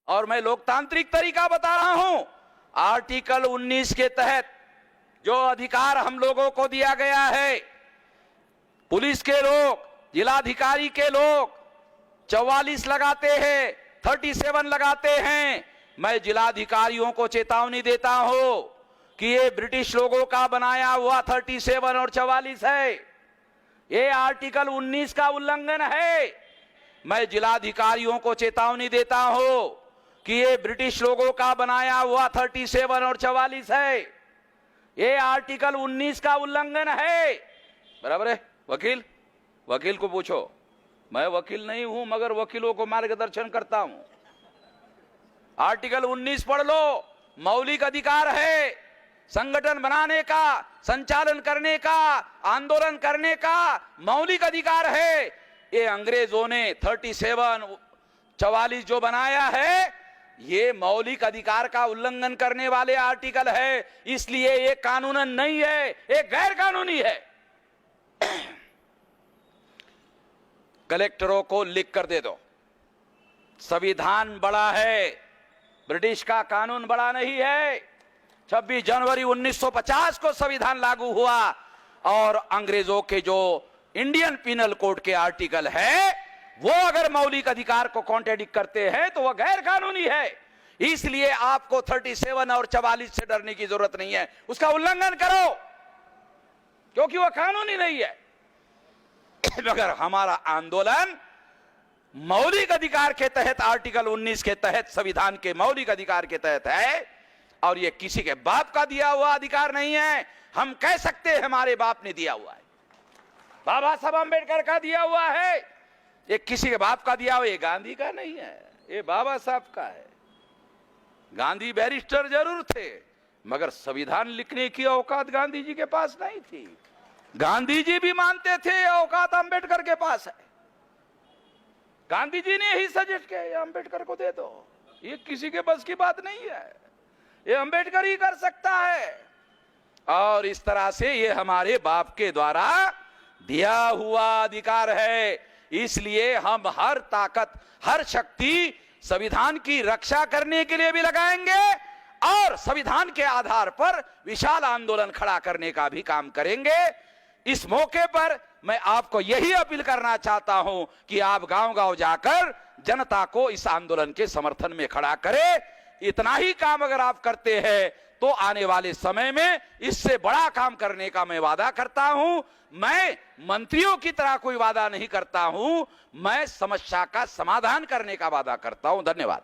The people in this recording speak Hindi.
और मैं लोकतांत्रिक तरीका बता रहा हूं। आर्टिकल 19 के तहत जो अधिकार हम लोगों को दिया गया है, पुलिस के लोग, जिलाधिकारी के लोग 44 लगाते हैं, 37 लगाते हैं। मैं जिलाधिकारियों को चेतावनी देता हूं कि ये ब्रिटिश लोगों का बनाया हुआ 37 और 44 है, ये आर्टिकल 19 का उल्लंघन है। मैं जिलाधिकारियों को चेतावनी देता हूं कि ये ब्रिटिश लोगों का बनाया हुआ 37 और 44 है, ये आर्टिकल 19 का उल्लंघन है। बराबर है? वकील को पूछो। मैं वकील नहीं हूं मगर वकीलों को मार्गदर्शन करता हूं। आर्टिकल 19 पढ़ लो। मौलिक अधिकार है संगठन बनाने का, संचालन करने का, आंदोलन करने का मौलिक अधिकार है। ये अंग्रेजों ने 37, 44 जो बनाया है, ये मौलिक अधिकार का उल्लंघन करने वाले आर्टिकल है, इसलिए ये कानूनन नहीं है, ये गैर कानूनी है। कलेक्टरों को लिख कर दे दो, संविधान बड़ा है, ब्रिटिश का कानून बड़ा नहीं है। 26 जनवरी 1950 को संविधान लागू हुआ और अंग्रेजों के जो इंडियन पिनल कोड के आर्टिकल है वो अगर मौलिक अधिकार को कॉन्ट्रडिक्ट करते हैं तो वह गैर कानूनी है। इसलिए आपको 37 और 44 से डरने की जरूरत नहीं है, उसका उल्लंघन करो क्योंकि वह कानूनी नहीं है। मगर हमारा आंदोलन मौलिक अधिकार के तहत, आर्टिकल 19 के तहत, संविधान के मौलिक अधिकार के तहत है और यह किसी के बाप का दिया हुआ अधिकार नहीं है। हम कह सकते हैं हमारे बाप ने दिया हुआ है, बाबा साहब अम्बेडकर का दिया हुआ है। ये किसी के बाप का दिया हुआ, ये गांधी का नहीं है, ये बाबा साहब का है। गांधी बैरिस्टर जरूर थे मगर संविधान लिखने की औकात गांधी जी के पास नहीं थी। गांधी जी भी मानते थे औकात अम्बेडकर के पास है। गांधी जी ने ही सजेस्ट किया अम्बेडकर को दे दो, ये किसी के बस की बात नहीं है, ये अम्बेडकर ही कर सकता है। और इस तरह से ये हमारे बाप के द्वारा दिया हुआ अधिकार है। इसलिए हम हर ताकत, हर शक्ति संविधान की रक्षा करने के लिए भी लगाएंगे और संविधान के आधार पर विशाल आंदोलन खड़ा करने का भी काम करेंगे। इस मौके पर मैं आपको यही अपील करना चाहता हूं कि आप गांव-गांव जाकर जनता को इस आंदोलन के समर्थन में खड़ा करें। इतना ही काम अगर आप करते हैं तो आने वाले समय में इससे बड़ा काम करने का मैं वादा करता हूं। मैं मंत्रियों की तरह कोई वादा नहीं करता हूं, मैं समस्या का समाधान करने का वादा करता हूं। धन्यवाद।